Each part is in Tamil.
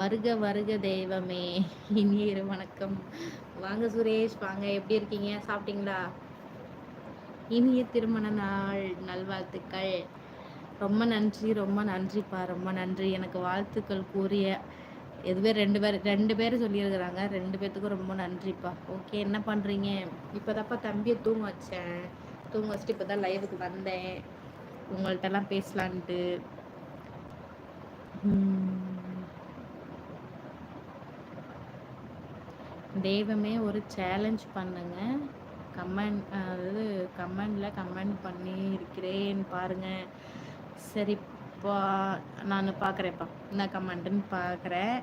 வருக வருக தெய்வமே, இனிய இரு வணக்கம். வாங்க சுரேஷ், வாங்க. எப்படி இருக்கீங்க? சாப்பிட்டீங்களா? இனிய திருமண நாள் நல்வாழ்த்துக்கள். ரொம்ப நன்றி, ரொம்ப நன்றிப்பா, ரொம்ப நன்றி. எனக்கு வாழ்த்துக்கள் கூறிய எதுவே ரெண்டு பேர் சொல்லியிருக்கிறாங்க. 2 பேத்துக்கும் ரொம்ப நன்றிப்பா. ஓகே, என்ன பண்ணுறீங்க? இப்போதாப்பா தம்பியை தூங்க வச்சேன். தூங்க வச்சுட்டு இப்போ தான் லைவுக்கு வந்தேன், உங்கள்கிட்டலாம் பேசலான்ட்டு. தெய்வமே ஒரு சேலஞ்ச் பண்ணுங்க. அதாவது கமெண்ட் பண்ணி இருக்கிறேன் பாருங்க. சரிப்பா, நான் பார்க்குறேன்ப்பா, என்ன கமெண்ட்டுன்னு பார்க்குறேன்.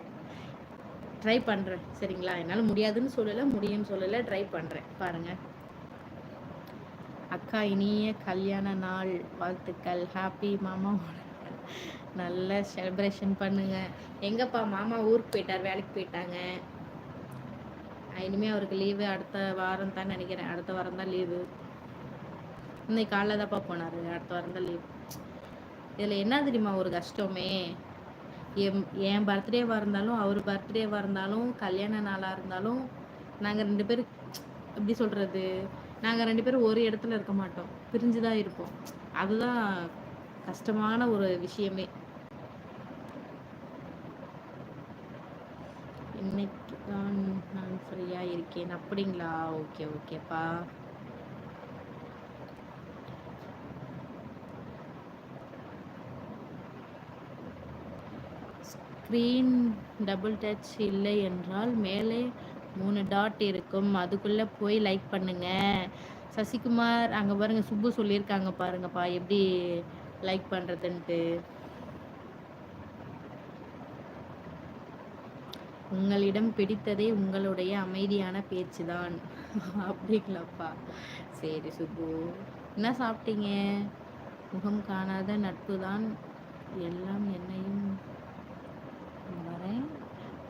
ட்ரை பண்ணுறேன் சரிங்களா. என்னால் முடியாதுன்னு சொல்லலை, முடியும்னு சொல்லலை, ட்ரை பண்ணுறேன் பாருங்க. அக்கா இனிய கல்யாண நாள் வாழ்த்துக்கள். ஹாப்பி மாமா. நல்ல செலிப்ரேஷன் பண்ணுங்க. எங்கப்பா மாமா ஊருக்கு போயிட்டார், வேலைக்கு போயிட்டாங்க. இனிமேல் அவருக்கு லீவு அடுத்த வாரம் தான் நினைக்கிறேன். அடுத்த வாரம் தான் லீவு. இன்னைக்கு காலைல தான்ப்பா போனார். அடுத்த வாரம் தான் லீவ். இதில் என்ன தெரியுமா ஒரு கஷ்டமே, என் பர்த்டேவாக இருந்தாலும் அவர் பர்த்டேவாக இருந்தாலும் கல்யாண நாளாக இருந்தாலும் நாங்கள் 2 பேரும் எப்படி சொல்கிறது, நாங்கள் 2 பேரும் ஒரு இடத்துல இருக்க மாட்டோம், பிரிஞ்சு தான் இருப்போம். அதுதான் கஷ்டமான ஒரு விஷயமே. இன்னைக்கு தான் நான் ஃப்ரீயாக இருக்கேன். அப்படிங்களா? ஓகே ஓகேப்பா. ஸ்க்ரீன் டபுள் டச் இல்லை என்றால் மேலே 3 டாட் இருக்கும், அதுக்குள்ளே போய் லைக் பண்ணுங்க. சசிகுமார் அங்கே பாருங்க, சுப்பு சொல்லியிருக்காங்க பாருங்கப்பா எப்படி லைக் பண்ணுறதுன்ட்டு. உங்களிடம் பிடித்ததே உங்களுடைய அமைதியான பேச்சு தான். அப்படிங்களாப்பா? சரி சுப்பு, என்ன சாப்பிட்டீங்க? முகம் காணாத நட்பு தான் எல்லாம். என்னையும் வரேன்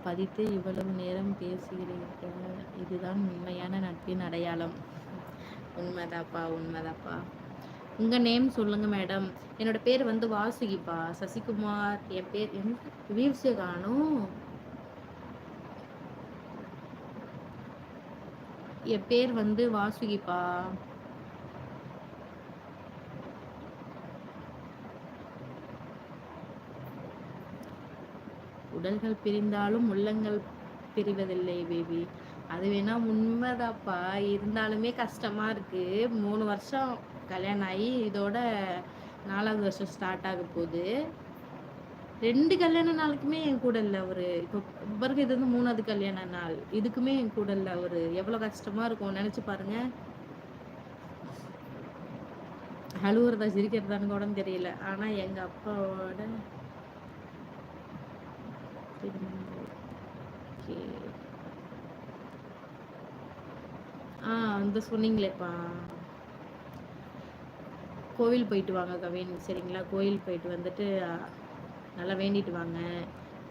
பதித்து இவ்வளவு நேரம் பேசுகிறீர்கள், இதுதான் உண்மையான நட்பின் அடையாளம். உண்மைதாப்பா, உண்மைதாப்பா. உங்கள் நேம் சொல்லுங்கள் மேடம். என்னோட பேர் வந்து வாசுகிப்பா. சசிகுமார் என் பேர். வீவ்ஸே காணும். என் பேர் வந்து வாசுகிப்பா. உடல்கள் பிரிந்தாலும் உள்ளங்கள் பிரிவதில்லை பேபி. அது வேணா உண்மைதாப்பா. இருந்தாலுமே கஷ்டமா இருக்கு. 3 வருஷம் கல்யாணம் ஆகி இதோட 4வது வருஷம் ஸ்டார்ட் ஆக போகுது. 2 கல்யாண நாளுக்குமே என் கூட இல்லை அவரு. இப்போ பிறகு இது வந்து 3வது கல்யாண நாள், இதுக்குமே என் கூட இல்லை அவரு. எவ்வளோ கஷ்டமா இருக்கும் நினைச்சு பாருங்க. அழுவுறதா சிரிக்கிறதான்னு கூட தெரியல. ஆனா எங்க அப்பாவோட அந்த சொன்னீங்களேப்பா, கோவில் போயிட்டு வாங்க கவின் சரிங்களா. கோயில் போயிட்டு வந்துட்டு நல்லா வேண்டிட்டு வாங்க,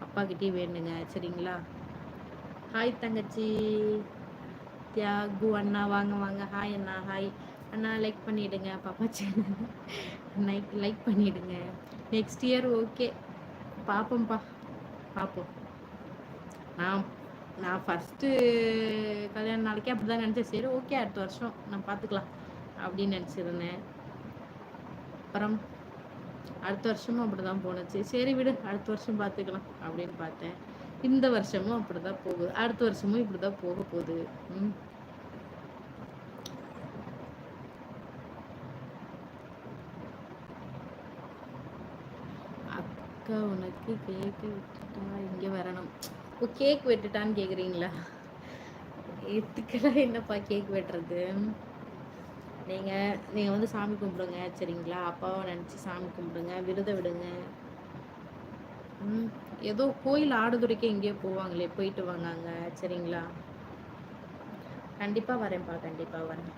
அப்பா கிட்டே வேண்டுங்க சரிங்களா. ஹாய் தங்கச்சி தியாகு அண்ணா, வாங்க வாங்க. ஹாய் அண்ணா. ஹாய் அண்ணா. லைக் பண்ணிவிடுங்க பாப்பா சேனல், லைக் பண்ணிவிடுங்க. நெக்ஸ்ட் இயர் ஓகே பார்ப்போம்ப்பா, பார்ப்போம். நான் ஃபஸ்ட்டு கல்யாண நாளைக்கே அப்படி தான் நினச்சேன். சரி ஓகே அடுத்த வருஷம் நான் பார்த்துக்கலாம் அப்படின்னு நினச்சிருந்தேன். அப்புறம் அடுத்த வருஷமும் அப்படி தான் போணுச்சு. சரி விடு, அடுத்த வருஷம் பார்த்துக்கலாம் அப்படின்னு பார்த்தேன். இந்த வருஷமும் அப்படி தான் போகுது, அடுத்த வருஷமும் இப்படி தான் போக போகுது. அக்கா உனக்கு கேக் விட்டுட்டா இங்கே வரணும். ஓ, கேக் வெட்டுட்டான்னு கேட்குறீங்களா? எத்துக்கெல்லாம் என்னப்பா கேக் வெட்டுறது. நீங்கள் வந்து சாமி கும்பிடுங்க சரிங்களா. அப்பாவை நினச்சி சாமி கும்பிடுங்க, விரதம் விடுங்க. ஏதோ கோயில் ஆடுதுறைக்கு எங்கேயோ போவாங்களே, போயிட்டு வாங்க சரிங்களா. கண்டிப்பாக வரேன்ப்பா, கண்டிப்பாக வரேன்.